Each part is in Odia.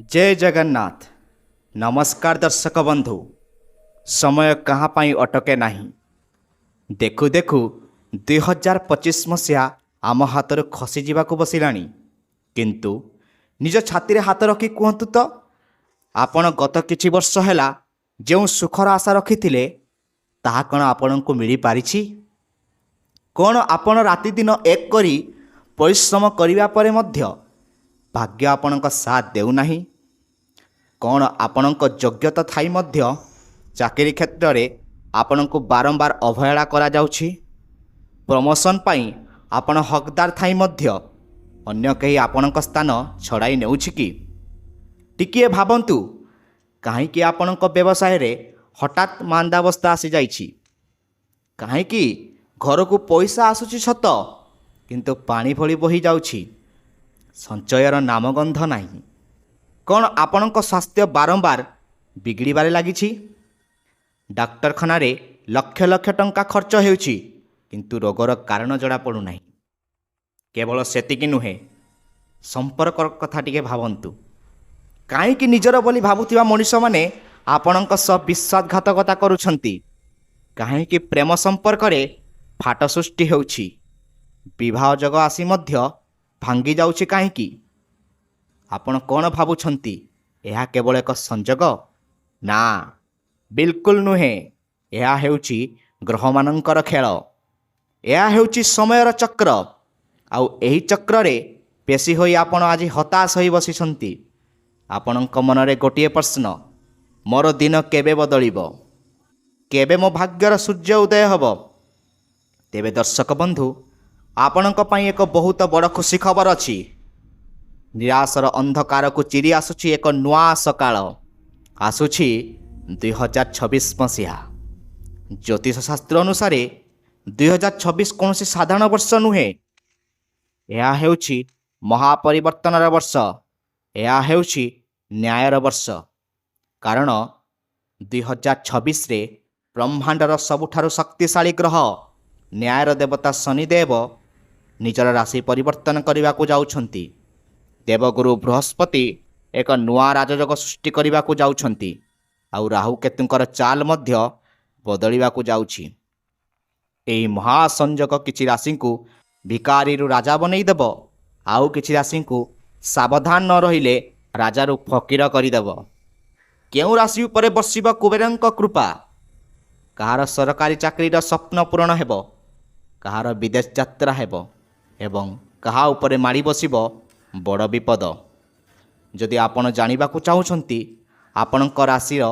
जय जगन्नाथ। नमस्कार दर्शक बंधु। समय कहाँ पाई अटके नहीं। देखु देखु 2025 मसीहा आम हाथ खसी जावाक बसिलानी। किंतु निज छाती हाथ रखी कहतु तो आपण गत किछि वर्ष हैला जो सुखर आशा रखिथिले ताहा कण आपणको मिली पारिछि? कौन आपण राति दिन एक करी परिश्रम करिवा परे मध्य भाग्य आपणक साथ देउनाही? कौन आपणक योग्यता थाई मध्य चाकरी क्षेत्र में आपणको बारंबार अवहेला करा जाउछि? प्रमोशन पाई आपण हकदार थाई मध्य अन्य कहीं आपणक स्थान छड़ाई नेउछि कि? टिकिए भाबंतु, काहेकि आपणक व्यवसाय रे हठात मांदावस्था आसी जाइछि? काहेकि घर को पैसा आसुछि सत, किंतु पानी भली बही जाउछि, संचयर नामगंध नाही? कौन आपणक स्वास्थ्य बारंबार बिगड़बारे लगी? डाक्तरखाना रे लक्ष लक्ष टंका खर्च होउछि, किंतु रोगर कारण जड़ा पड़ुना। केवल सेतिकी नुहे, संपर्क कथा टिके भावंतु। काहेकि निजर बोली भाबुथिबा मनुष्य माने आपणक सब विश्वासघातकता करुछंती? काहेकि प्रेम संपर्क रे फाट सृष्टि होउछि, विवाह जग आसी मध्य भांगी जाउछि? काहेकि आपण कौन भावुछंती यह केवल एक संजोग? ना, बिल्कुल नुहे। यह हेउछि ग्रहमानंकर खेल। यह हेउछि समयर चक्र। आउ एही चक्र रे पेशी होई आपण आज हताश होई बसिछंती। आपणक मनरे गोटिए प्रश्न, मोर दिन केबे बदलिबो? केबे मो भाग्यर सूर्य उदय हबो? तेबे दर्शक बंधु, आपणक पई एक बहुत बड़ खुशी खबर अछि। निराशर अंधकार को चिरी आसुछि एक नुआ सकाळ। आसुछि 2026 मसीहा। ज्योतिष शास्त्र अनुसार 2026 कौन साधारण वर्ष नुहे। यह हेउछि महापरिवर्तनर वर्ष। यह हेउछि न्यायर वर्ष। कारण 2026 रे ब्रह्मांडर सबुठारु शक्तिशाली ग्रह न्यायर देवता शनिदेव निजर राशि परिवर्तन करने को जाउछंती। देवगुरु बृहस्पति एक नुआ राजयोग सृष्टि करने को जाउछंती। आउ राहु केतुंकर चाल मध्य बदलिबा को जाउछि। एई महासंयोग किछि राशि को भिकारी राजा बनई देव, आउ किछि राशि को सावधान न रहिले राजारू फकीर करदेव। केउ राशि उपरे बसिब कुबेरंक कृपा? कहार सरकारी चाकरीर स्वप्न पूरण हेब, कहार विदेश यात्रा हेब, एवं कहा उपरे माड़ी बसिब बड़ विपद। जदि आपण जानिबाकु चाहुछंती आपणक राशिर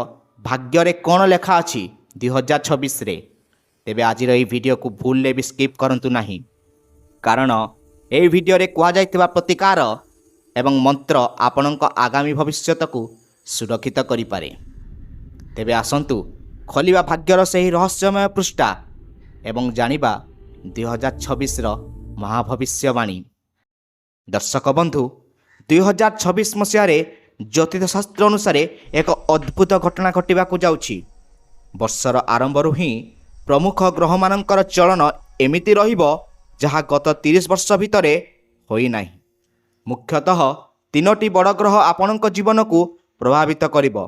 भाग्य कौन लेखा अछि 2026 रे, तेबे आजिर एई वीडियो को भूलले भी स्किप करंतु नाही। कारण एई वीडियो रे कुआ जाइतिबा प्रतिकार एवं मंत्र आपणक आगामी भविष्यत को सुरक्षित करि पारे। तेबे आसंतु खोलिबा भाग्यर सही रहस्यमय पृष्ठा एवं जानिबा 2026 रो महाभविष्यवाणी। दर्शक बंधु, 2026 मसीह ज्योतिष शास्त्र अनुसार एक अद्भुत घटना घटवा जाउछि। वर्षर आरंभरू ही प्रमुख ग्रह मानकर चलन एमिति रहिबो जहाँ गत 30 वर्ष भितर होई नाही। मुख्यतः तीनोटी बड़ ग्रह आपणक जीवन को प्रभावित करिबो।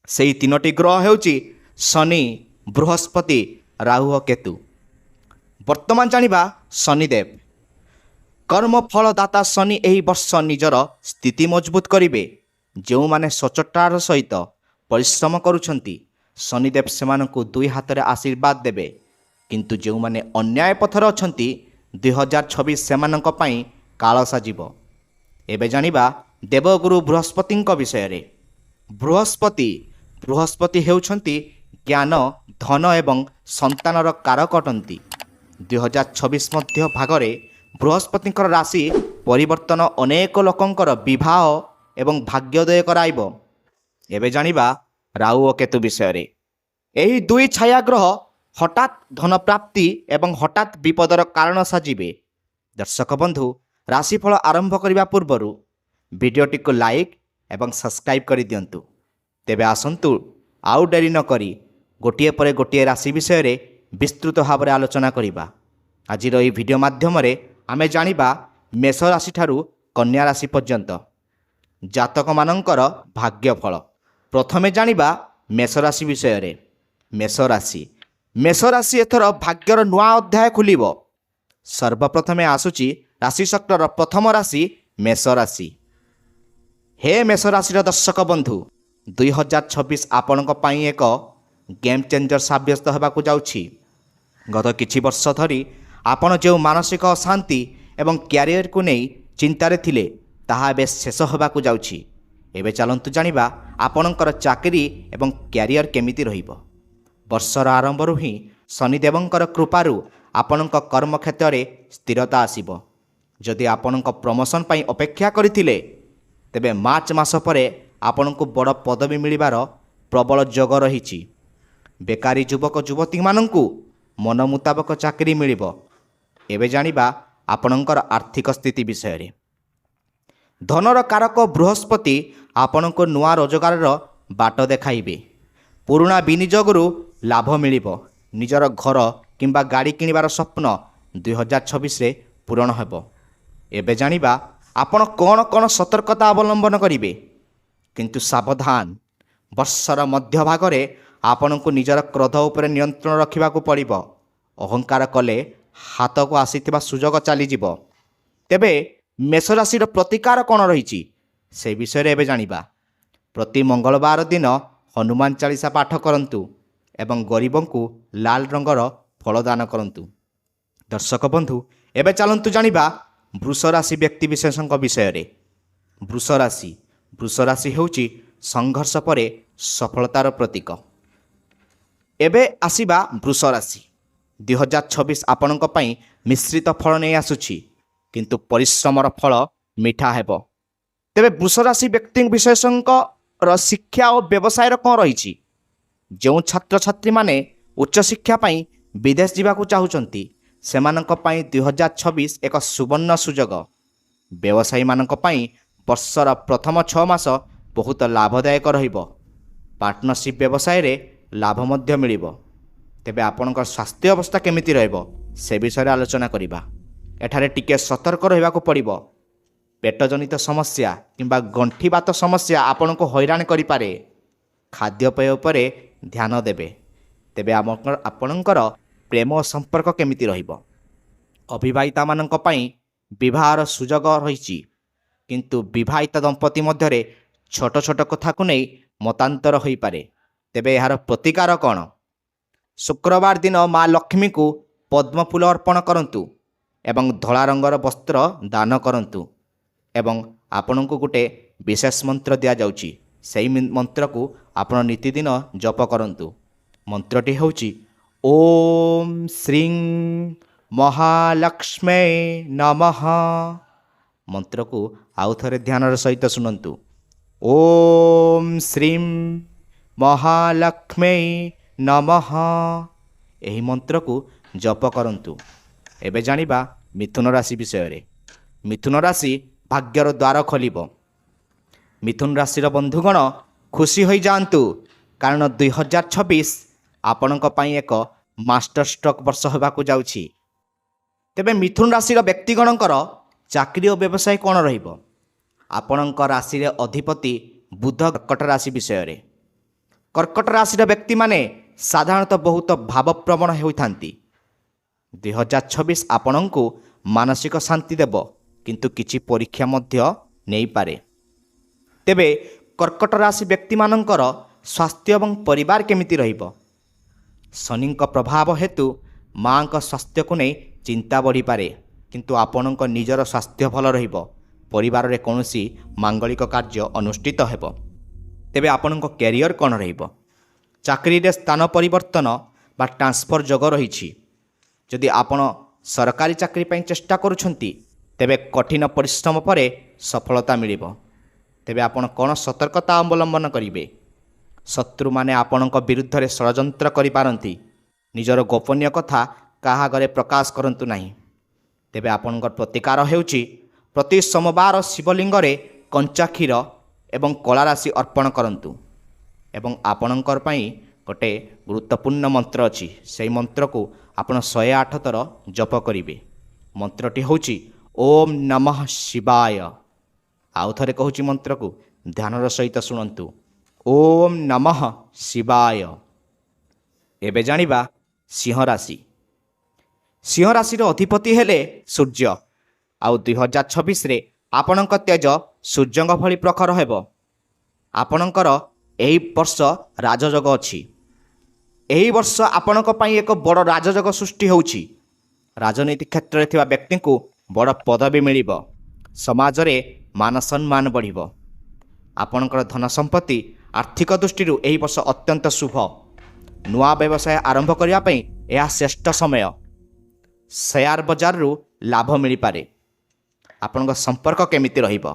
सेही तीनोटी ग्रह हेउछि शनि, बृहस्पति, राहु और केतु। वर्तमान जानिबा शनिदेव। कर्म फलदाता शनि एही वर्ष निजर स्थिति मजबूत करिवे। जो माने सचोटार सहित परिश्रम करुछंती शनिदेव सेमानंकु दुई हाथ रे आशीर्वाद देबे। किंतु जो माने अन्याय पथर अछंती 2026 सेमानंक पई काल साजिबो। एबे जानिबा देवगुरु बृहस्पतिंक विषय रे। बृहस्पति हेउछंती ज्ञान, धन एवं संतानर कारक अटंती। 2026 मध्य भागरे बृहस्पतिंकर राशि परिवर्तन अनेक लोकंकर विवाह एवं भाग्योदय कराइबो। एबे जानिबा राहु और केतु विषय रे। एही दुई छाया ग्रह हठात धन प्राप्ति एवं हठात विपदर कारण साजिबे। दर्शक बंधु, राशिफल आरंभ करने पूर्व वीडियोटी को लाइक एवं सब्सक्राइब कर दियंतु। तेबे आसंतु आउ डेरी न करी गोटिए परे गोटिए राशि विषय रे विस्तृत भाव आलोचना करिबा। आजिर एही वीडियो माध्यम रे आमे जानिबा मेष राशि ठारू कन्या राशि पर्यंत। ଜାତକମାନଙ୍କର ଭାଗ୍ୟଫଳ। ପ୍ରଥମେ ଜାଣିବା ମେଷରାଶି ବିଷୟରେ। ମେଷରାଶି ମେଷରାଶି ଏଥର ଭାଗ୍ୟର ନୂଆ ଅଧ୍ୟାୟ ଖୋଲିବ। ସର୍ବପ୍ରଥମେ ଆସୁଛି ରାଶିଚକ୍ରର ପ୍ରଥମ ରାଶି ମେଷରାଶି। ହେ ମେଷରାଶିର ଦର୍ଶକ ବନ୍ଧୁ, 2026 ଆପଣଙ୍କ ପାଇଁ ଏକ ଗେମ୍ ଚେଞ୍ଜର ସାବ୍ୟସ୍ତ ହେବାକୁ ଯାଉଛି। ଗତ କିଛି ବର୍ଷ ଧରି ଆପଣ ଯେଉଁ ମାନସିକ ଅଶାନ୍ତି ଏବଂ କ୍ୟାରିୟରକୁ ନେଇ ଚିନ୍ତାରେ ଥିଲେ, ତାହା ଏବେ ଶେଷ ହେବାକୁ ଯାଉଛି। ଏବେ ଚାଲନ୍ତୁ ଜାଣିବା ଆପଣଙ୍କର ଚାକିରି ଏବଂ କ୍ୟାରିୟର କେମିତି ରହିବ। ବର୍ଷର ଆରମ୍ଭରୁ ହିଁ ଶନିଦେବଙ୍କର କୃପାରୁ ଆପଣଙ୍କ କର୍ମକ୍ଷେତ୍ରରେ ସ୍ଥିରତା ଆସିବ। ଯଦି ଆପଣଙ୍କ ପ୍ରମୋସନ୍ ପାଇଁ ଅପେକ୍ଷା କରିଥିଲେ, ତେବେ ମାର୍ଚ୍ଚ ମାସ ପରେ ଆପଣଙ୍କୁ ବଡ଼ ପଦବୀ ମିଳିବାର ପ୍ରବଳ ଯୋଗ ରହିଛି। ବେକାରୀ ଯୁବକ ଯୁବତୀମାନଙ୍କୁ ମନ ମୁତାବକ ଚାକିରି ମିଳିବ। ଏବେ ଜାଣିବା ଆପଣଙ୍କର ଆର୍ଥିକ ସ୍ଥିତି ବିଷୟରେ। ଧନର କାରକ ବୃହସ୍ପତି ଆପଣଙ୍କୁ ନୂଆ ରୋଜଗାରର ବାଟ ଦେଖାଇବେ। ପୁରୁଣା ବିନିଯୋଗରୁ ଲାଭ ମିଳିବ। ନିଜର ଘର କିମ୍ବା ଗାଡ଼ି କିଣିବାର ସ୍ୱପ୍ନ 2026ରେ ପୂରଣ ହେବ। ଏବେ ଜାଣିବା ଆପଣ କ'ଣ କ'ଣ ସତର୍କତା ଅବଲମ୍ବନ କରିବେ। କିନ୍ତୁ ସାବଧାନ, ବର୍ଷର ମଧ୍ୟଭାଗରେ ଆପଣଙ୍କୁ ନିଜର କ୍ରୋଧ ଉପରେ ନିୟନ୍ତ୍ରଣ ରଖିବାକୁ ପଡ଼ିବ। ଅହଙ୍କାର କଲେ ହାତକୁ ଆସିଥିବା ସୁଯୋଗ ଚାଲିଯିବ। ତେବେ ମେଷରାଶିର ପ୍ରତିକାର କ'ଣ ରହିଛି, ସେ ବିଷୟରେ ଏବେ ଜାଣିବା। ପ୍ରତି ମଙ୍ଗଳବାର ଦିନ ହନୁମାନ ଚାଳିଶା ପାଠ କରନ୍ତୁ ଏବଂ ଗରିବଙ୍କୁ ଲାଲ ରଙ୍ଗର ଫଳ ଦାନ କରନ୍ତୁ। ଦର୍ଶକ ବନ୍ଧୁ, ଏବେ ଚାଲନ୍ତୁ ଜାଣିବା ବୃଷରାଶି ବ୍ୟକ୍ତିବିଶେଷଙ୍କ ବିଷୟରେ। ବୃଷରାଶି ହେଉଛି ସଂଘର୍ଷ ପରେ ସଫଳତାର ପ୍ରତୀକ। ଏବେ ଆସିବା ବୃଷରାଶି। 2026 ଆପଣଙ୍କ ପାଇଁ ମିଶ୍ରିତ ଫଳ ନେଇ ଆସୁଛି, କିନ୍ତୁ ପରିଶ୍ରମର ଫଳ ମିଠା ହେବ। ତେବେ ବୃଷରାଶି ବ୍ୟକ୍ତି ବିଶେଷଙ୍କର ଶିକ୍ଷା ଓ ବ୍ୟବସାୟର କ'ଣ ରହିଛି? ଯେଉଁ ଛାତ୍ରଛାତ୍ରୀମାନେ ଉଚ୍ଚଶିକ୍ଷା ପାଇଁ ବିଦେଶ ଯିବାକୁ ଚାହୁଁଛନ୍ତି, ସେମାନଙ୍କ ପାଇଁ 2026 ଏକ ସୁବର୍ଣ୍ଣ ସୁଯୋଗ। ବ୍ୟବସାୟୀମାନଙ୍କ ପାଇଁ ବର୍ଷର ପ୍ରଥମ 6 ମାସ ବହୁତ ଲାଭଦାୟକ ରହିବ। ପାର୍ଟନରସିପ୍ ବ୍ୟବସାୟରେ ଲାଭ ମଧ୍ୟ ମିଳିବ। ତେବେ ଆପଣଙ୍କର ସ୍ୱାସ୍ଥ୍ୟ ଅବସ୍ଥା କେମିତି ରହିବ, ସେ ବିଷୟରେ ଆଲୋଚନା କରିବା। ଏଠାରେ ଟିକେ ସତର୍କ ରହିବାକୁ ପଡ଼ିବ। ପେଟଜନିତ ସମସ୍ୟା କିମ୍ବା ଗଣ୍ଠିବାତ ସମସ୍ୟା ଆପଣଙ୍କୁ ହଇରାଣ କରିପାରେ। ଖାଦ୍ୟପେୟ ଉପରେ ଧ୍ୟାନ ଦେବେ। ତେବେ ଆପଣଙ୍କର ପ୍ରେମ ସମ୍ପର୍କ କେମିତି ରହିବ? ଅବିବାହିତାମାନଙ୍କ ପାଇଁ ବିବାହର ସୁଯୋଗ ରହିଛି, କିନ୍ତୁ ବିବାହିତ ଦମ୍ପତି ମଧ୍ୟରେ ଛୋଟ ଛୋଟ କଥାକୁ ନେଇ ମତାନ୍ତର ହୋଇପାରେ। ତେବେ ଏହାର ପ୍ରତିକାର କ'ଣ? ଶୁକ୍ରବାର ଦିନ ମା ଲକ୍ଷ୍ମୀଙ୍କୁ ପଦ୍ମଫୁଲ ଅର୍ପଣ କରନ୍ତୁ ଏବଂ ଧଳା ରଙ୍ଗର ବସ୍ତ୍ର ଦାନ କରନ୍ତୁ। ଏବଂ ଆପଣଙ୍କୁ ଗୋଟେ ବିଶେଷ ମନ୍ତ୍ର ଦିଆଯାଉଛି, ସେହି ମନ୍ତ୍ରକୁ ଆପଣ ନିତିଦିନ ଜପ କରନ୍ତୁ। ମନ୍ତ୍ରଟି ହେଉଛି ଓମ୍ ଶ୍ରୀଂ ମହାଲକ୍ଷ୍ମୀ ନମଃ। ମନ୍ତ୍ରକୁ ଆଉ ଥରେ ଧ୍ୟାନର ସହିତ ଶୁଣନ୍ତୁ। ଓମ୍ ଶ୍ରୀଂ ମହାଲକ୍ଷ୍ମୀ ନମଃ। ଏହି ମନ୍ତ୍ରକୁ ଜପ କରନ୍ତୁ। ଏବେ ଜାଣିବା ମିଥୁନ ରାଶି ବିଷୟରେ। ମିଥୁନ ରାଶି ଭାଗ୍ୟର ଦ୍ୱାର ଖୋଲିବ। ମିଥୁନ ରାଶିର ବନ୍ଧୁଗଣ ଖୁସି ହୋଇଯାଆନ୍ତୁ, କାରଣ 2026 ଆପଣଙ୍କ ପାଇଁ ଏକ ମାଷ୍ଟର ଷ୍ଟ୍ରୋକ୍ ବର୍ଷ ହେବାକୁ ଯାଉଛି। ତେବେ ମିଥୁନ ରାଶିର ବ୍ୟକ୍ତିଗଣଙ୍କର ଚାକିରି ଓ ବ୍ୟବସାୟ କ'ଣ ରହିବ? ଆପଣଙ୍କ ରାଶିରେ ଅଧିପତି ବୁଧ କର୍କଟ ରାଶି ବିଷୟରେ। କର୍କଟ ରାଶିର ବ୍ୟକ୍ତିମାନେ ସାଧାରଣତଃ ବହୁତ ଭାବପ୍ରବଣ ହୋଇଥାନ୍ତି। 2026 ଆପଣଙ୍କୁ ମାନସିକ ଶାନ୍ତି ଦେବ, କିନ୍ତୁ କିଛି ପରୀକ୍ଷା ମଧ୍ୟ ନେଇପାରେ। ତେବେ କର୍କଟ ରାଶି ବ୍ୟକ୍ତିମାନଙ୍କର ସ୍ୱାସ୍ଥ୍ୟ ଏବଂ ପରିବାର କେମିତି ରହିବ? ଶନିଙ୍କ ପ୍ରଭାବ ହେତୁ ମାଙ୍କ ସ୍ୱାସ୍ଥ୍ୟକୁ ନେଇ ଚିନ୍ତା ବଢ଼ିପାରେ, କିନ୍ତୁ ଆପଣଙ୍କ ନିଜର ସ୍ୱାସ୍ଥ୍ୟ ଭଲ ରହିବ। ପରିବାରରେ କୌଣସି ମାଙ୍ଗଳିକ କାର୍ଯ୍ୟ ଅନୁଷ୍ଠିତ ହେବ। ତେବେ ଆପଣଙ୍କ କ୍ୟାରିୟର କ'ଣ ରହିବ? ଚାକିରିରେ ସ୍ଥାନ ପରିବର୍ତ୍ତନ ବା ଟ୍ରାନ୍ସଫର ଯୋଗ ରହିଛି। ଯଦି ଆପଣ ସରକାରୀ ଚାକିରି ପାଇଁ ଚେଷ୍ଟା କରୁଛନ୍ତି, ତେବେ କଠିନ ପରିଶ୍ରମ ପରେ ସଫଳତା ମିଳିବ। ତେବେ ଆପଣ କ'ଣ ସତର୍କତା ଅବଲମ୍ବନ କରିବେ? ଶତ୍ରୁମାନେ ଆପଣଙ୍କ ବିରୁଦ୍ଧରେ ଷଡ଼ଯନ୍ତ୍ର କରିପାରନ୍ତି। ନିଜର ଗୋପନୀୟ କଥା କାହା ଆଗରେ ପ୍ରକାଶ କରନ୍ତୁ ନାହିଁ। ତେବେ ଆପଣଙ୍କର ପ୍ରତିକାର ହେଉଛି ପ୍ରତି ସୋମବାର ଶିବଲିଙ୍ଗରେ କଞ୍ଚା କ୍ଷୀର ଏବଂ କଳା ରାଶି ଅର୍ପଣ କରନ୍ତୁ। ଏବଂ ଆପଣଙ୍କର ପାଇଁ ଗୋଟେ ଗୁରୁତ୍ୱପୂର୍ଣ୍ଣ ମନ୍ତ୍ର ଅଛି, ସେହି ମନ୍ତ୍ରକୁ ଆପଣ 108 ଥର ଜପ କରିବେ। ମନ୍ତ୍ରଟି ହେଉଛି ଓମ୍ ନମଃ ଶିବାୟ। ଆଉ ଥରେ କହୁଛି ମନ୍ତ୍ରକୁ ଧ୍ୟାନର ସହିତ ଶୁଣନ୍ତୁ। ଓମ୍ ନମଃ ଶିବାୟ। ଏବେ ଜାଣିବା ସିଂହ ରାଶି। ସିଂହ ରାଶିର ଅଧିପତି ହେଲେ ସୂର୍ଯ୍ୟ। ଆଉ 2026ରେ ଆପଣଙ୍କ ତେଜ ସୂର୍ଯ୍ୟଙ୍କ ଭଳି ପ୍ରଖର ହେବ। ଆପଣଙ୍କର ଏହି ବର୍ଷ ରାଜଯୋଗ ଅଛି। ଏହି ବର୍ଷ ଆପଣଙ୍କ ପାଇଁ ଏକ ବଡ଼ ରାଜଯୋଗ ସୃଷ୍ଟି ହେଉଛି। ରାଜନୀତି କ୍ଷେତ୍ରରେ ଥିବା ବ୍ୟକ୍ତିଙ୍କୁ ବଡ଼ ପଦବୀ ମିଳିବ। ସମାଜରେ ମାନ ସମ୍ମାନ ବଢ଼ିବ। ଆପଣଙ୍କର ଧନ ସମ୍ପତ୍ତି ଆର୍ଥିକ ଦୃଷ୍ଟିରୁ ଏହି ବର୍ଷ ଅତ୍ୟନ୍ତ ଶୁଭ। ନୂଆ ବ୍ୟବସାୟ ଆରମ୍ଭ କରିବା ପାଇଁ ଏହା ଶ୍ରେଷ୍ଠ ସମୟ। ସେୟାର ବଜାରରୁ ଲାଭ ମିଳିପାରେ। ଆପଣଙ୍କ ସମ୍ପର୍କ କେମିତି ରହିବ?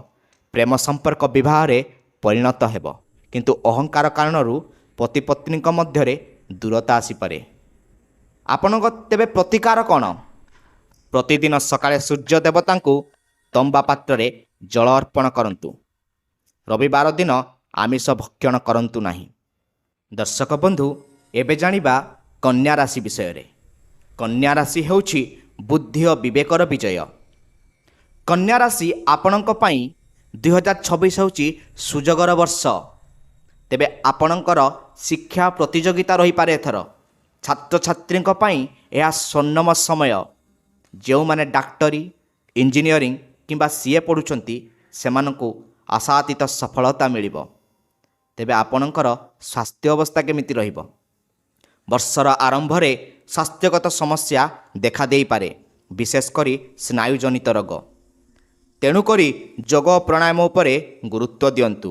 ପ୍ରେମ ସମ୍ପର୍କ ବିବାହରେ ପରିଣତ ହେବ, କିନ୍ତୁ ଅହଙ୍କାର କାରଣରୁ ପତି ପତ୍ନୀଙ୍କ ମଧ୍ୟରେ ଦୂରତା ଆସିପାରେ। ଆପଣଙ୍କ ତେବେ ପ୍ରତିକାର କ'ଣ? ପ୍ରତିଦିନ ସକାଳେ ସୂର୍ଯ୍ୟ ଦେବତାଙ୍କୁ ତମ୍ବା ପାତ୍ରରେ ଜଳ ଅର୍ପଣ କରନ୍ତୁ। ରବିବାର ଦିନ ଆମିଷ ଭକ୍ଷଣ କରନ୍ତୁ ନାହିଁ। ଦର୍ଶକ ବନ୍ଧୁ, ଏବେ ଜାଣିବା କନ୍ୟା ରାଶି ବିଷୟରେ। କନ୍ୟା ରାଶି ହେଉଛି ବୁଦ୍ଧି ଓ ବିବେକର ବିଜୟ। କନ୍ୟା ରାଶି ଆପଣଙ୍କ ପାଇଁ 2026 ହେଉଛି ସୁଯୋଗର ବର୍ଷ। ତେବେ ଆପଣଙ୍କର ଶିକ୍ଷା ପ୍ରତିଯୋଗିତା ରହିପାରେ ଏଥର। ଛାତ୍ରଛାତ୍ରୀଙ୍କ ପାଇଁ ଏହା ସ୍ୱର୍ଣ୍ଣମ ସମୟ। ଯେଉଁମାନେ ଡାକ୍ତରୀ, ଇଞ୍ଜିନିୟରିଂ କିମ୍ବା ସିଏ ପଢ଼ୁଛନ୍ତି ସେମାନଙ୍କୁ ଆଶାତୀତ ସଫଳତା ମିଳିବ। ତେବେ ଆପଣଙ୍କର ସ୍ୱାସ୍ଥ୍ୟ ଅବସ୍ଥା କେମିତି ରହିବ? ବର୍ଷର ଆରମ୍ଭରେ ସ୍ୱାସ୍ଥ୍ୟଗତ ସମସ୍ୟା ଦେଖାଦେଇପାରେ, ବିଶେଷ କରି ସ୍ନାୟୁଜନିତ ରୋଗ। ତେଣୁକରି ଯୋଗ ଓ ପ୍ରାଣାୟାମ ଉପରେ ଗୁରୁତ୍ୱ ଦିଅନ୍ତୁ।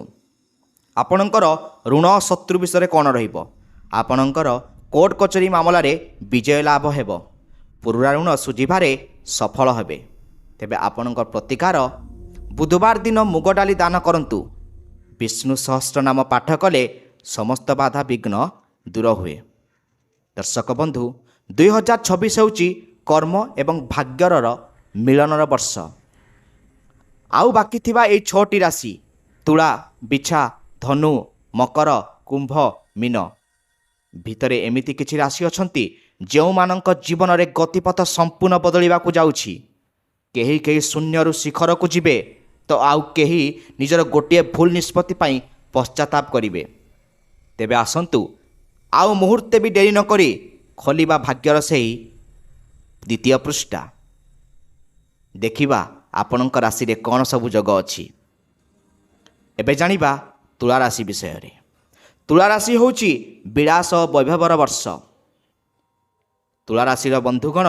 ଆପଣଙ୍କର ଋଣ ଶତ୍ରୁ ବିଷୟରେ କ'ଣ ରହିବ? ଆପଣଙ୍କର କୋର୍ଟ କଚେରୀ ମାମଲାରେ ବିଜୟ ଲାଭ ହେବ। ପୁରୁଣା ଋଣ ସୁଝିବାରେ ସଫଳ ହେବେ। ତେବେ ଆପଣଙ୍କ ପ୍ରତିକାର, ବୁଧବାର ଦିନ ମୁଗ ଡାଲି ଦାନ କରନ୍ତୁ। ବିଷ୍ଣୁ ସହସ୍ରନାମ ପାଠ କଲେ ସମସ୍ତ ବାଧା ବିଘ୍ନ ଦୂର ହୁଏ। ଦର୍ଶକ ବନ୍ଧୁ, 2026 ହେଉଛି କର୍ମ ଏବଂ ଭାଗ୍ୟର ମିଳନର ବର୍ଷ। ଆଉ ବାକି ଥିବା ଏହି 6ଟି ରାଶି ତୁଳା, ବିଛା, ଧନୁ, ମକର, କୁମ୍ଭ, ମୀନ ଭିତରେ ଏମିତି କିଛି ରାଶି ଅଛନ୍ତି ଯେଉଁମାନଙ୍କ ଜୀବନରେ ଗତିପଥ ସମ୍ପୂର୍ଣ୍ଣ ବଦଳିବାକୁ ଯାଉଛି। କେହି କେହି ଶୂନ୍ୟରୁ ଶିଖରକୁ ଯିବେ, ତ ଆଉ କେହି ନିଜର ଗୋଟିଏ ଭୁଲ ନିଷ୍ପତ୍ତି ପାଇଁ ପଶ୍ଚାତାପ କରିବେ। ତେବେ ଆସନ୍ତୁ ଆଉ ମୁହୂର୍ତ୍ତେ ବି ଡେରି ନକରି ଖୋଲିବା ଭାଗ୍ୟର ସେହି ଦ୍ୱିତୀୟ ପୃଷ୍ଠା। ଦେଖିବା ଆପଣଙ୍କ ରାଶିରେ କ'ଣ ସବୁ ଯୋଗ ଅଛି। ଏବେ ଜାଣିବା ତୁଳା ରାଶି ବିଷୟରେ। ତୁଳା ରାଶି ହେଉଛି ବିଳାସ ଓ ବୈଭବର ବର୍ଷ। ତୁଳା ରାଶିର ବନ୍ଧୁଗଣ,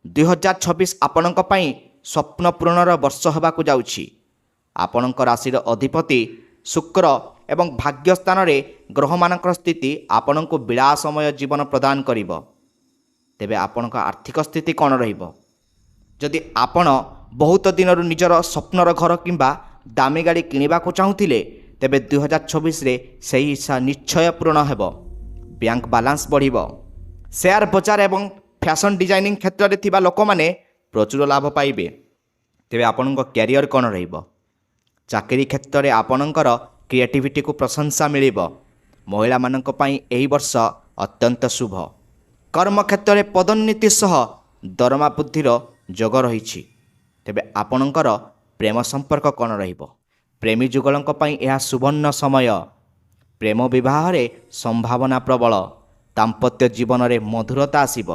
2026 ଆପଣଙ୍କ ପାଇଁ ସ୍ୱପ୍ନ ପୂରଣର ବର୍ଷ ହେବାକୁ ଯାଉଛି। ଆପଣଙ୍କ ରାଶିର ଅଧିପତି ଶୁକ୍ର ଏବଂ ଭାଗ୍ୟ ସ୍ଥାନରେ ଗ୍ରହମାନଙ୍କର ସ୍ଥିତି ଆପଣଙ୍କୁ ବିଳାସମୟ ଜୀବନ ପ୍ରଦାନ କରିବ। ତେବେ ଆପଣଙ୍କ ଆର୍ଥିକ ସ୍ଥିତି କ'ଣ ରହିବ? ଯଦି ଆପଣ ବହୁତ ଦିନରୁ ନିଜର ସ୍ୱପ୍ନର ଘର କିମ୍ବା ଦାମୀ ଗାଡ଼ି କିଣିବାକୁ ଚାହୁଁଥିଲେ, ତେବେ 2026ରେ ସେହି ଇଚ୍ଛା ନିଶ୍ଚୟ ପୂରଣ ହେବ। ବ୍ୟାଙ୍କ ବାଲାନ୍ସ ବଢ଼ିବ। ସେୟାର ବଜାର ଏବଂ ଫ୍ୟାସନ୍ ଡିଜାଇନିଂ କ୍ଷେତ୍ରରେ ଥିବା ଲୋକମାନେ ପ୍ରଚୁର ଲାଭ ପାଇବେ। ତେବେ ଆପଣଙ୍କ କ୍ୟାରିୟର କ'ଣ ରହିବ? ଚାକିରି କ୍ଷେତ୍ରରେ ଆପଣଙ୍କର କ୍ରିଏଟିଭିଟିକୁ ପ୍ରଶଂସା ମିଳିବ। ମହିଳାମାନଙ୍କ ପାଇଁ ଏହି ବର୍ଷ ଅତ୍ୟନ୍ତ ଶୁଭ। କର୍ମକ୍ଷେତ୍ରରେ ପଦୋନ୍ନତି ସହ ଦରମା ବୃଦ୍ଧିର ଯୋଗ ରହିଛି। ତେବେ ଆପଣଙ୍କର ପ୍ରେମ ସମ୍ପର୍କ କ'ଣ ରହିବ? ପ୍ରେମୀ ଯୁଗଳଙ୍କ ପାଇଁ ଏହା ସୁବର୍ଣ୍ଣ ସମୟ। ପ୍ରେମ ବିବାହରେ ସମ୍ଭାବନା ପ୍ରବଳ। ଦାମ୍ପତ୍ୟ ଜୀବନରେ ମଧୁରତା ଆସିବ।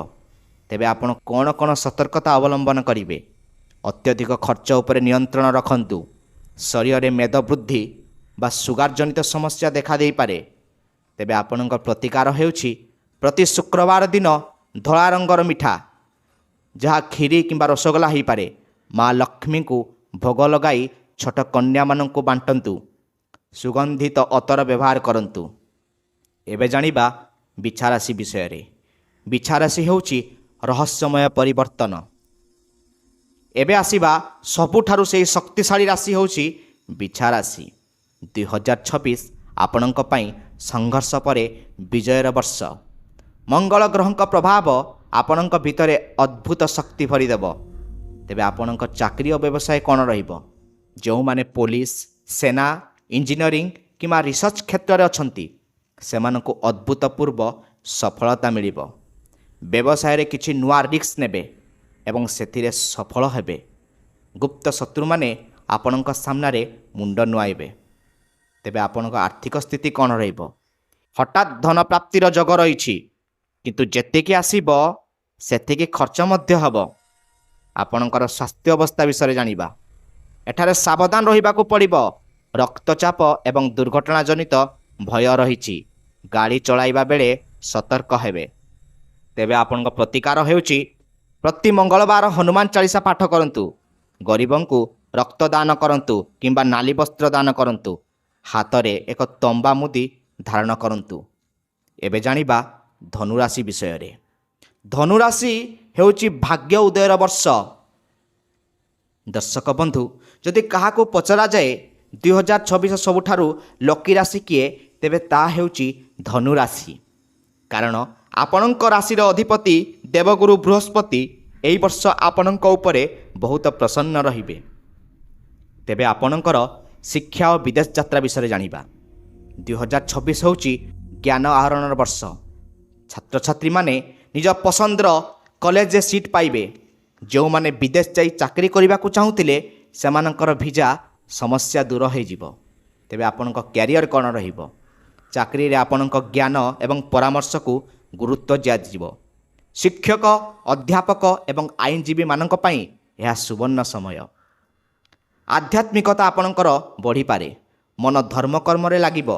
ତେବେ ଆପଣ କ'ଣ କ'ଣ ସତର୍କତା ଅବଲମ୍ବନ କରିବେ? ଅତ୍ୟଧିକ ଖର୍ଚ୍ଚ ଉପରେ ନିୟନ୍ତ୍ରଣ ରଖନ୍ତୁ। ଶରୀରରେ ମେଦ ବୃଦ୍ଧି ବା ସୁଗାର ଜନିତ ସମସ୍ୟା ଦେଖାଦେଇପାରେ। ତେବେ ଆପଣଙ୍କ ପ୍ରତିକାର ହେଉଛି ପ୍ରତି ଶୁକ୍ରବାର ଦିନ ଧଳା ରଙ୍ଗର ମିଠା, ଯାହା କ୍ଷୀରି କିମ୍ବା ରସଗୋଲା ହୋଇପାରେ, ମା ଲକ୍ଷ୍ମୀଙ୍କୁ ଭୋଗ ଲଗାଇ ଛୋଟ କନ୍ୟାମାନଙ୍କୁ ବାଣ୍ଟନ୍ତୁ। ସୁଗନ୍ଧିତ ଅତର ବ୍ୟବହାର କରନ୍ତୁ। ଏବେ ଜାଣିବା ବିଛା ରାଶି ବିଷୟରେ। ବିଛା ରାଶି ହେଉଛି ରହସ୍ୟମୟ ପରିବର୍ତ୍ତନ। ଏବେ ଆସିବା ସବୁଠାରୁ ସେହି ଶକ୍ତିଶାଳୀ ରାଶି ହେଉଛି ବିଛା ରାଶି। 2026 ଆପଣଙ୍କ ପାଇଁ ସଂଘର୍ଷ ପରେ ବିଜୟର ବର୍ଷ। ମଙ୍ଗଳ ଗ୍ରହଙ୍କ ପ୍ରଭାବ ଆପଣଙ୍କ ଭିତରେ ଅଦ୍ଭୁତ ଶକ୍ତି ଭରିଦେବ। ତେବେ ଆପଣଙ୍କ ଚାକିରି ଓ ବ୍ୟବସାୟ କ'ଣ ରହିବ? ଯେଉଁମାନେ ପୋଲିସ, ସେନା, ଇଞ୍ଜିନିୟରିଂ କିମ୍ବା ରିସର୍ଚ୍ଚ କ୍ଷେତ୍ରରେ ଅଛନ୍ତି ସେମାନଙ୍କୁ ଅଦ୍ଭୁତପୂର୍ବ ସଫଳତା ମିଳିବ। ବ୍ୟବସାୟରେ କିଛି ନୂଆ ରିସ୍କ ନେବେ ଏବଂ ସେଥିରେ ସଫଳ ହେବେ। ଗୁପ୍ତ ଶତ୍ରୁମାନେ ଆପଣଙ୍କ ସାମ୍ନାରେ ମୁଣ୍ଡ ନୁଆଇବେ। ତେବେ ଆପଣଙ୍କ ଆର୍ଥିକ ସ୍ଥିତି କ'ଣ ରହିବ? ହଠାତ୍ ଧନ ପ୍ରାପ୍ତିର ଯୋଗ ରହିଛି, କିନ୍ତୁ ଯେତିକି ଆସିବ ସେତିକି ଖର୍ଚ୍ଚ ମଧ୍ୟ ହେବ। ଆପଣଙ୍କର ସ୍ୱାସ୍ଥ୍ୟ ଅବସ୍ଥା ବିଷୟରେ ଜାଣିବା। ଏଠାରେ ସାବଧାନ ରହିବାକୁ ପଡ଼ିବ। ରକ୍ତଚାପ ଏବଂ ଦୁର୍ଘଟଣା ଜନିତ ଭୟ ରହିଛି। ଗାଡ଼ି ଚଳାଇବା ବେଳେ ସତର୍କ ହେବେ। ତେବେ ଆପଣଙ୍କ ପ୍ରତିକାର ହେଉଛି ପ୍ରତି ମଙ୍ଗଳବାର ହନୁମାନ ଚାଳିଶା ପାଠ କରନ୍ତୁ, ଗରିବଙ୍କୁ ରକ୍ତଦାନ କରନ୍ତୁ କିମ୍ବା ନାଲି ବସ୍ତ୍ର ଦାନ କରନ୍ତୁ, ହାତରେ ଏକ ତମ୍ବା ମୁଦି ଧାରଣ କରନ୍ତୁ। ଏବେ ଜାଣିବା ଧନୁରାଶି ବିଷୟରେ। ଧନୁରାଶି ହେଉଛି ଭାଗ୍ୟ ଉଦୟର ବର୍ଷ। ଦର୍ଶକ ବନ୍ଧୁ, ଯଦି କାହାକୁ ପଚରାଯାଏ 2026 ସବୁଠାରୁ ଲକି ରାଶି କିଏ, ତେବେ ତାହା ହେଉଛି ଧନୁରାଶି। କାରଣ ଆପଣଙ୍କ ରାଶିର ଅଧିପତି ଦେବଗୁରୁ ବୃହସ୍ପତି ଏହି ବର୍ଷ ଆପଣଙ୍କ ଉପରେ ବହୁତ ପ୍ରସନ୍ନ ରହିବେ। ତେବେ ଆପଣଙ୍କର ଶିକ୍ଷା ଓ ବିଦେଶ ଯାତ୍ରା ବିଷୟରେ ଜାଣିବା। 2026 ହେଉଛି ଜ୍ଞାନ ଆହରଣର ବର୍ଷ। ଛାତ୍ରଛାତ୍ରୀମାନେ ନିଜ ପସନ୍ଦର କଲେଜରେ ସିଟ୍ ପାଇବେ। ଯେଉଁମାନେ ବିଦେଶ ଯାଇ ଚାକିରି କରିବାକୁ ଚାହୁଁଥିଲେ ସେମାନଙ୍କର ଭିଜା ସମସ୍ୟା ଦୂର ହୋଇଯିବ। ତେବେ ଆପଣଙ୍କ କ୍ୟାରିୟର କ'ଣ ରହିବ? ଚାକିରିରେ ଆପଣଙ୍କ ଜ୍ଞାନ ଏବଂ ପରାମର୍ଶକୁ ଗୁରୁତ୍ୱ ଦିଆଯିବ। ଶିକ୍ଷକ, ଅଧ୍ୟାପକ ଏବଂ ଆଇନଜୀବୀମାନଙ୍କ ପାଇଁ ଏହା ସୁବର୍ଣ୍ଣ ସମୟ। ଆଧ୍ୟାତ୍ମିକତା ଆପଣଙ୍କର ବଢ଼ିପାରେ। ମନ ଧର୍ମକର୍ମରେ ଲାଗିବ।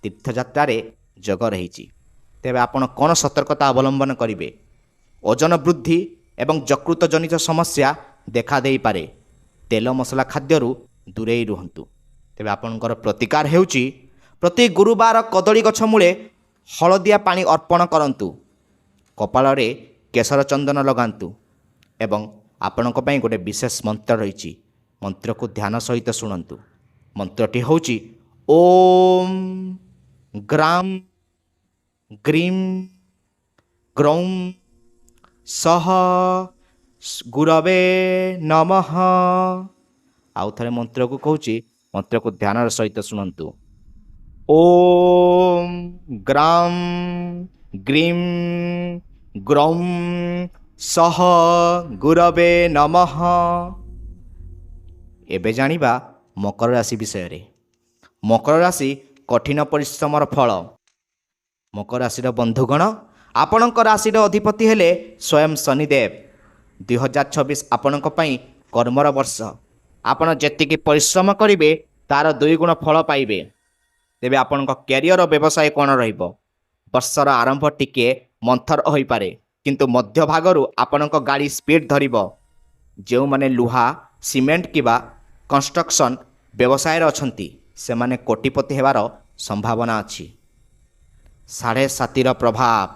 ତୀର୍ଥଯାତ୍ରାରେ ଯୋଗ ରହିଛି। ତେବେ ଆପଣ କ'ଣ ସତର୍କତା ଅବଲମ୍ବନ କରିବେ? ଓଜନ ବୃଦ୍ଧି ଏବଂ ଯକୃତ ଜନିତ ସମସ୍ୟା ଦେଖାଦେଇପାରେ। ତେଲ ମସଲା ଖାଦ୍ୟରୁ ଦୂରେଇ ରୁହନ୍ତୁ। ତେବେ ଆପଣଙ୍କର ପ୍ରତିକାର ହେଉଛି ପ୍ରତି ଗୁରୁବାର କଦଳୀ ଗଛ ମୂଳେ ହଳଦିଆ ପାଣି ଅର୍ପଣ କରନ୍ତୁ। କପାଳରେ କେଶର ଚନ୍ଦନ ଲଗାନ୍ତୁ ଏବଂ ଆପଣଙ୍କ ପାଇଁ ଗୋଟେ ବିଶେଷ ମନ୍ତ୍ର ରହିଛି। ମନ୍ତ୍ରକୁ ଧ୍ୟାନ ସହିତ ଶୁଣନ୍ତୁ। ମନ୍ତ୍ରଟି ହେଉଛି ଓମ୍ ଗ୍ରାମ୍ ଗ୍ରୀମ୍ ଗ୍ରୌମ୍ ସହ ଗୁରବେ ନମଃ। ଆଉ ଥରେ ମନ୍ତ୍ରକୁ କହୁଛି, ମନ୍ତ୍ରକୁ ଧ୍ୟାନର ସହିତ ଶୁଣନ୍ତୁ। ଓମ୍ ଗ୍ରାମ୍ ଗ୍ରୀମ୍ ଗ୍ରୌମ୍ ସହ ଗୁରବେ ନମଃ। ଏବେ ଜାଣିବା ମକର ରାଶି ବିଷୟରେ। ମକର ରାଶି କଠିନ ପରିଶ୍ରମର ଫଳ। ମକର ରାଶିର ବନ୍ଧୁଗଣ, ଆପଣଙ୍କ ରାଶିର ଅଧିପତି ହେଲେ ସ୍ୱୟଂ ଶନିଦେବ। 2026 ଆପଣଙ୍କ ପାଇଁ କର୍ମର ବର୍ଷ। ଆପଣ ଯେତିକି ପରିଶ୍ରମ କରିବେ ତାର 2 ଗୁଣ ଫଳ ପାଇବେ। ତେବେ ଆପଣଙ୍କ କ୍ୟାରିୟର ବ୍ୟବସାୟ କ'ଣ ରହିବ? ବର୍ଷର ଆରମ୍ଭ ଟିକିଏ ମନ୍ଥର ହୋଇପାରେ, କିନ୍ତୁ ମଧ୍ୟଭାଗରୁ ଆପଣଙ୍କ ଗାଡ଼ି ସ୍ପିଡ୍ ଧରିବ। ଯେଉଁମାନେ ଲୁହା, ସିମେଣ୍ଟ କିମ୍ବା କନଷ୍ଟ୍ରକ୍ସନ୍ ବ୍ୟବସାୟରେ ଅଛନ୍ତି ସେମାନେ କୋଟିପତି ହେବାର ସମ୍ଭାବନା ଅଛି। 7.5ର ପ୍ରଭାବ।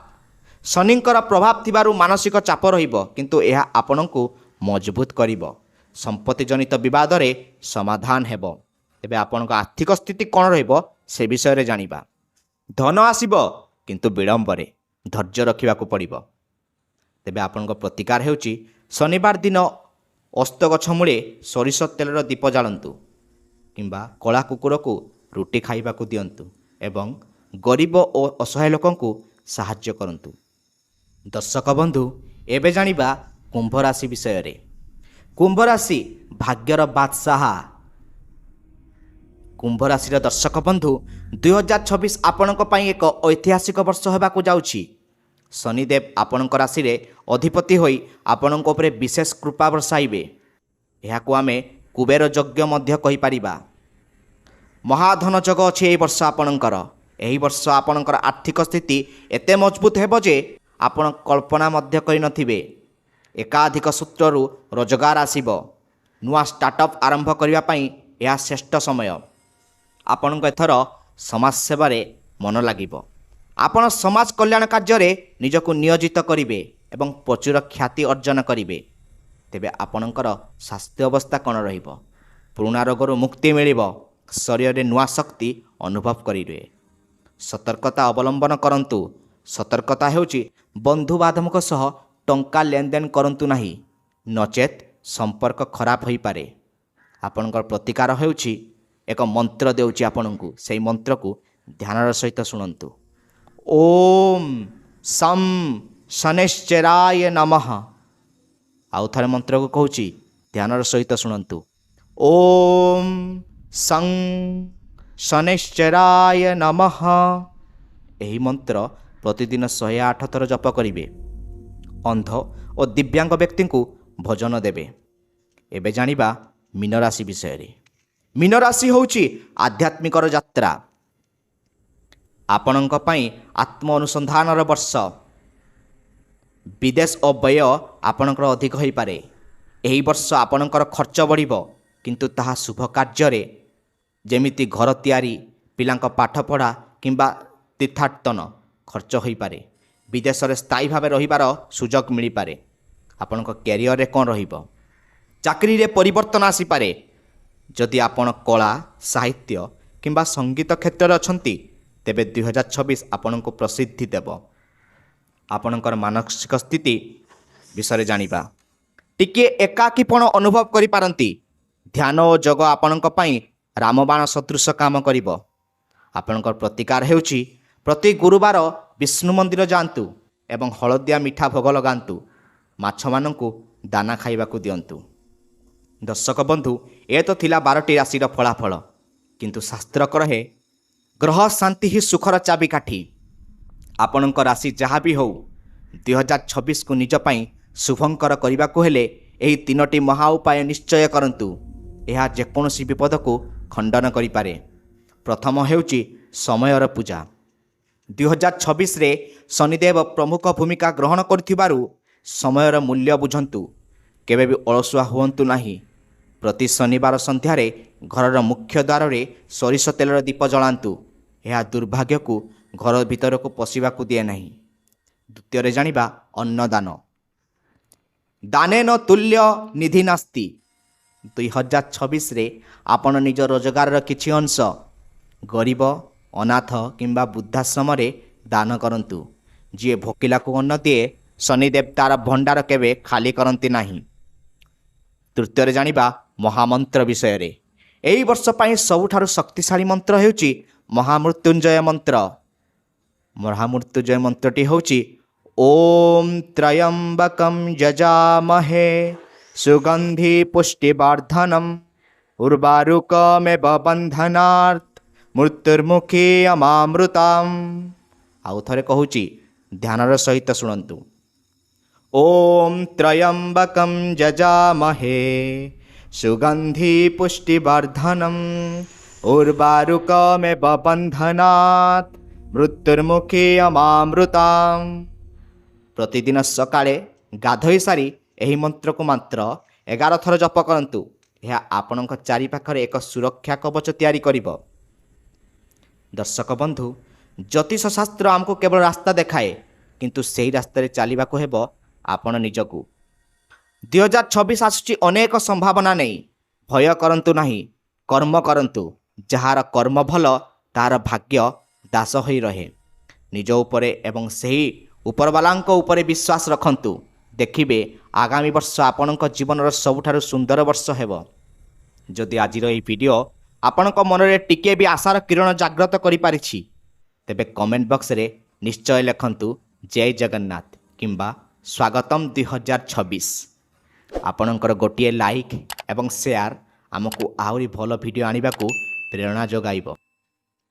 ଶନିଙ୍କର ପ୍ରଭାବ ଥିବାରୁ ମାନସିକ ଚାପ ରହିବ, କିନ୍ତୁ ଏହା ଆପଣଙ୍କୁ ମଜବୁତ କରିବ। ସମ୍ପତ୍ତି ଜନିତ ବିବାଦରେ ସମାଧାନ ହେବ। ତେବେ ଆପଣଙ୍କ ଆର୍ଥିକ ସ୍ଥିତି କ'ଣ ରହିବ ସେ ବିଷୟରେ ଜାଣିବା। ଧନ ଆସିବ, କିନ୍ତୁ ବିଳମ୍ବରେ। ଧୈର୍ଯ୍ୟ ରଖିବାକୁ ପଡ଼ିବ। ତେବେ ଆପଣଙ୍କ ପ୍ରତିକାର ହେଉଛି ଶନିବାର ଦିନ ଅସ୍ତ ଗଛ ମୂଳେ ସୋରିଷ ତେଲର ଦୀପ ଜାଳନ୍ତୁ କିମ୍ବା କଳା କୁକୁରକୁ ରୁଟି ଖାଇବାକୁ ଦିଅନ୍ତୁ ଏବଂ ଗରିବ ଓ ଅସହାୟ ଲୋକଙ୍କୁ ସାହାଯ୍ୟ କରନ୍ତୁ। ଦର୍ଶକ ବନ୍ଧୁ, ଏବେ ଜାଣିବା କୁମ୍ଭ ରାଶି ବିଷୟରେ। କୁମ୍ଭ ରାଶି ଭାଗ୍ୟର ବାଦଶାହା। କୁମ୍ଭ ରାଶିର ଦର୍ଶକ ବନ୍ଧୁ, 2026 ଆପଣଙ୍କ ପାଇଁ ଏକ ଐତିହାସିକ ବର୍ଷ ହେବାକୁ ଯାଉଛି। ଶନିଦେବ ଆପଣଙ୍କ ରାଶିରେ ଅଧିପତି ହୋଇ ଆପଣଙ୍କ ଉପରେ ବିଶେଷ କୃପା ବର୍ଷାଇବେ। ଏହାକୁ ଆମେ କୁବେର ଯଜ୍ଞ ମଧ୍ୟ କହିପାରିବା। ମହାଧନ ଯୋଗ ଅଛି ଏହି ବର୍ଷ ଆପଣଙ୍କର। ଏହି ବର୍ଷ ଆପଣଙ୍କର ଆର୍ଥିକ ସ୍ଥିତି ଏତେ ମଜବୁତ ହେବ ଯେ ଆପଣ କଳ୍ପନା ମଧ୍ୟ କରିନଥିବେ। ଏକାଧିକ ସୂତ୍ରରୁ ରୋଜଗାର ଆସିବ। ନୂଆ ଷ୍ଟାର୍ଟଅପ୍ ଆରମ୍ଭ କରିବା ପାଇଁ ଏହା ଶ୍ରେଷ୍ଠ ସମୟ। ଆପଣଙ୍କ ଏଥର ସମାଜ ସେବାରେ ମନ ଲାଗିବ। ଆପଣ ସମାଜ କଲ୍ୟାଣ କାର୍ଯ୍ୟରେ ନିଜକୁ ନିୟୋଜିତ କରିବେ ଏବଂ ପ୍ରଚୁର ଖ୍ୟାତି ଅର୍ଜନ କରିବେ। ତେବେ ଆପଣଙ୍କର ସ୍ୱାସ୍ଥ୍ୟ ଅବସ୍ଥା କ'ଣ ରହିବ? ପୁରୁଣା ରୋଗରୁ ମୁକ୍ତି ମିଳିବ। ଶରୀରରେ ନୂଆ ଶକ୍ତି ଅନୁଭବ କରିବେ। ସତର୍କତା ଅବଲମ୍ବନ କରନ୍ତୁ। ସତର୍କତା ହେଉଛି ବନ୍ଧୁବାନ୍ଧବଙ୍କ ସହ ଟଙ୍କା ଲେନଦେନ କରନ୍ତୁ ନାହିଁ, ନଚେତ୍ ସମ୍ପର୍କ ଖରାପ ହୋଇପାରେ। ଆପଣଙ୍କର ପ୍ରତିକାର ହେଉଛି, ଏକ ମନ୍ତ୍ର ଦେଉଛି ଆପଣଙ୍କୁ, ସେହି ମନ୍ତ୍ରକୁ ଧ୍ୟାନର ସହିତ ଶୁଣନ୍ତୁ। ଓମ୍ ଶଂ ଶନୈଶ୍ଚରାୟ ନମଃ। ଆଉ ଥରେ ମନ୍ତ୍ରକୁ କହୁଛି, ଧ୍ୟାନର ସହିତ ଶୁଣନ୍ତୁ। ଓମ୍ ସଂ ଶନୈଶ୍ଚରାୟ ନମଃ। ଏହି ମନ୍ତ୍ର ପ୍ରତିଦିନ 108 ଥର ଜପ କରିବେ। ଅନ୍ଧ ଓ ଦିବ୍ୟାଙ୍ଗ ବ୍ୟକ୍ତିଙ୍କୁ ଭୋଜନ ଦେବେ। ଏବେ ଜାଣିବା ମୀନରାଶି ବିଷୟରେ। ମୀନରାଶି ହେଉଛି ଆଧ୍ୟାତ୍ମିକର ଯାତ୍ରା। ଆପଣଙ୍କ ପାଇଁ ଆତ୍ମ ଅନୁସନ୍ଧାନର ବର୍ଷ। ବିଦେଶ ଓ ବ୍ୟୟ ଆପଣଙ୍କର ଅଧିକ ହୋଇପାରେ। ଏହି ବର୍ଷ ଆପଣଙ୍କର ଖର୍ଚ୍ଚ ବଢ଼ିବ, କିନ୍ତୁ ତାହା ଶୁଭ କାର୍ଯ୍ୟରେ, ଯେମିତି ଘର ତିଆରି, ପିଲାଙ୍କ ପାଠପଢ଼ା କିମ୍ବା ତୀର୍ଥାଟନ ଖର୍ଚ୍ଚ ହୋଇପାରେ। ବିଦେଶରେ ସ୍ଥାୟୀ ଭାବେ ରହିବାର ସୁଯୋଗ ମିଳିପାରେ। ଆପଣଙ୍କ କ୍ୟାରିୟରରେ କ'ଣ ରହିବ? ଚାକିରିରେ ପରିବର୍ତ୍ତନ ଆସିପାରେ। ଯଦି ଆପଣ କଳା, ସାହିତ୍ୟ କିମ୍ବା ସଙ୍ଗୀତ କ୍ଷେତ୍ରରେ ଅଛନ୍ତି, ତେବେ 2026 ଆପଣଙ୍କୁ ପ୍ରସିଦ୍ଧି ଦେବ। ଆପଣଙ୍କର ମାନସିକ ସ୍ଥିତି ବିଷୟରେ ଜାଣିବା। ଟିକିଏ ଏକାକୀପଣ ଅନୁଭବ କରିପାରନ୍ତି। ଧ୍ୟାନ ଓ ଯୋଗ ଆପଣଙ୍କ ପାଇଁ ରାମବାଣ ସଦୃଶ କାମ କରିବ। ଆପଣଙ୍କର ପ୍ରତିକାର ହେଉଛି ପ୍ରତି ଗୁରୁବାର ବିଷ୍ଣୁ ମନ୍ଦିର ଯାଆନ୍ତୁ ଏବଂ ହଳଦିଆ ମିଠା ଭୋଗ ଲଗାନ୍ତୁ। ମାଛମାନଙ୍କୁ ଦାନା ଖାଇବାକୁ ଦିଅନ୍ତୁ। ଦର୍ଶକ ବନ୍ଧୁ, ଏ ତ ଥିଲା 12ଟି ରାଶିର ଫଳାଫଳ, କିନ୍ତୁ ଶାସ୍ତ୍ର କହେ ଗ୍ରହ ଶାନ୍ତି ହିଁ ସୁଖର ଚାବିକାଠି। ଆପଣଙ୍କ ରାଶି ଯାହା ବି ହେଉ, 2026କୁ ନିଜ ପାଇଁ ଶୁଭଙ୍କର କରିବାକୁ ହେଲେ ଏହି 3ଟି ମହା ଉପାୟ ନିଶ୍ଚୟ କରନ୍ତୁ। ଏହା ଯେକୌଣସି ବିପଦକୁ ଖଣ୍ଡନ କରିପାରେ। ପ୍ରଥମ ହେଉଛି ସମୟର ପୂଜା। 2026ରେ ଶନିଦେବ ପ୍ରମୁଖ ଭୂମିକା ଗ୍ରହଣ କରୁଥିବାରୁ ସମୟର ମୂଲ୍ୟ ବୁଝନ୍ତୁ। କେବେ ବି ଅଳସୁଆ ହୁଅନ୍ତୁ ନାହିଁ। ପ୍ରତି ଶନିବାର ସନ୍ଧ୍ୟାରେ ଘରର ମୁଖ୍ୟ ଦ୍ୱାରରେ ସୋରିଷ ତେଲର ଦୀପ ଜଳାନ୍ତୁ। ଏହା ଦୁର୍ଭାଗ୍ୟକୁ ଘର ଭିତରକୁ ପଶିବାକୁ ଦିଏ ନାହିଁ। ଦ୍ୱିତୀୟରେ ଜାଣିବା ଅନ୍ନଦାନ। ଦାନେନ ତୁଲ୍ୟ ନିଧି ନାସ୍ତି। 2026ରେ ଆପଣ ନିଜ ରୋଜଗାରର କିଛି ଅଂଶ ଗରିବ, ଅନାଥ କିମ୍ବା ବୃଦ୍ଧାଶ୍ରମରେ ଦାନ କରନ୍ତୁ। ଯିଏ ଭୋକିଲାକୁ ଅନ୍ନ ଦିଏ, ଶନିଦେବ ତାର ଭଣ୍ଡାର କେବେ ଖାଲି କରନ୍ତି ନାହିଁ। ତୃତୀୟରେ ଜାଣିବା ମହାମନ୍ତ୍ର ବିଷୟରେ। ଏହି ବର୍ଷ ପାଇଁ ସବୁଠାରୁ ଶକ୍ତିଶାଳୀ ମନ୍ତ୍ର ହେଉଛି ମହାମୃତ୍ୟୁଞ୍ଜୟ ମନ୍ତ୍ର। ମହାମୃତ୍ୟୁଞ୍ଜୟ ମନ୍ତ୍ରଟି ହେଉଛି ଓମ୍ ତ୍ରୟମ୍ବକଂ ଯଜାମହେ ସୁଗନ୍ଧି ପୁଷ୍ଟିବର୍ଧନମ୍ ଉର୍ବାରୁକମେବ ବନ୍ଧନାତ୍ ମୃତ୍ୟୁର୍ମୁଖୀ ଅମାମୃତାମ୍। ଆଉ ଥରେ କହୁଛି, ଧ୍ୟାନର ସହିତ ଶୁଣନ୍ତୁ। ଓମ୍ ତ୍ରୟମ୍ବକଂ ଯଜାମହେ ସୁଗନ୍ଧି ପୁଷ୍ଟିବର୍ଧନମ୍ ଉର୍ବାରୁକମେବ ବନ୍ଧନାତ୍ ମୃତ୍ୟୁର୍ମୁଖୀ ଅମାମୃତାମ୍। ପ୍ରତିଦିନ ସକାଳେ ଗାଧୋଇ ସାରି ଏହି ମନ୍ତ୍ରକୁ ମାତ୍ର 11 ଥର ଜପ କରନ୍ତୁ। ଏହା ଆପଣଙ୍କ ଚାରିପାଖରେ ଏକ ସୁରକ୍ଷା କବଚ ତିଆରି କରିବ। ଦର୍ଶକ ବନ୍ଧୁ, ଜ୍ୟୋତିଷ ଶାସ୍ତ୍ର ଆମକୁ କେବଳ ରାସ୍ତା ଦେଖାଏ, କିନ୍ତୁ ସେହି ରାସ୍ତାରେ ଚାଲିବାକୁ ହେବ ଆପଣ ନିଜକୁ। 2026 ଆସୁଛି ଅନେକ ସମ୍ଭାବନା ନେଇ। ଭୟ କରନ୍ତୁ ନାହିଁ, କର୍ମ କରନ୍ତୁ। ଯାହାର କର୍ମ ଭଲ, ତାହାର ଭାଗ୍ୟ ଦାସ ହୋଇ ରହେ। ନିଜ ଉପରେ ଏବଂ ସେହି ଉପରବାଲାଙ୍କ ଉପରେ ବିଶ୍ୱାସ ରଖନ୍ତୁ। ଦେଖିବେ ଆଗାମୀ ବର୍ଷ ଆପଣଙ୍କ ଜୀବନର ସବୁଠାରୁ ସୁନ୍ଦର ବର୍ଷ ହେବ। ଯଦି ଆଜିର ଏହି ଭିଡ଼ିଓ ଆପଣଙ୍କ ମନରେ ଟିକିଏ ବି ଆଶାର କିରଣ ଜାଗ୍ରତ କରିପାରିଛି, ତେବେ କମେଣ୍ଟ ବକ୍ସରେ ନିଶ୍ଚୟ ଲେଖନ୍ତୁ ଜୟ ଜଗନ୍ନାଥ କିମ୍ବା ସ୍ୱାଗତମ୍ 2026। ଆପଣଙ୍କର ଗୋଟିଏ ଲାଇକ୍ ଏବଂ ସେୟାର ଆମକୁ ଆହୁରି ଭଲ ଭିଡ଼ିଓ ଆଣିବାକୁ ପ୍ରେରଣା ଯୋଗାଇବ।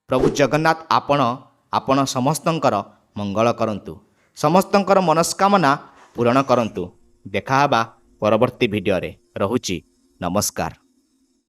ପ୍ରଭୁ ଜଗନ୍ନାଥ ଆପଣ ସମସ୍ତଙ୍କର ମଙ୍ଗଳ କରନ୍ତୁ। ସମସ୍ତଙ୍କର ମନସ୍କାମନା ପୂରଣ କରନ୍ତୁ। ଦେଖା ହେବା ପରବର୍ତ୍ତୀ ଭିଡ଼ିଓରେ। ରହୁଛି, ନମସ୍କାର।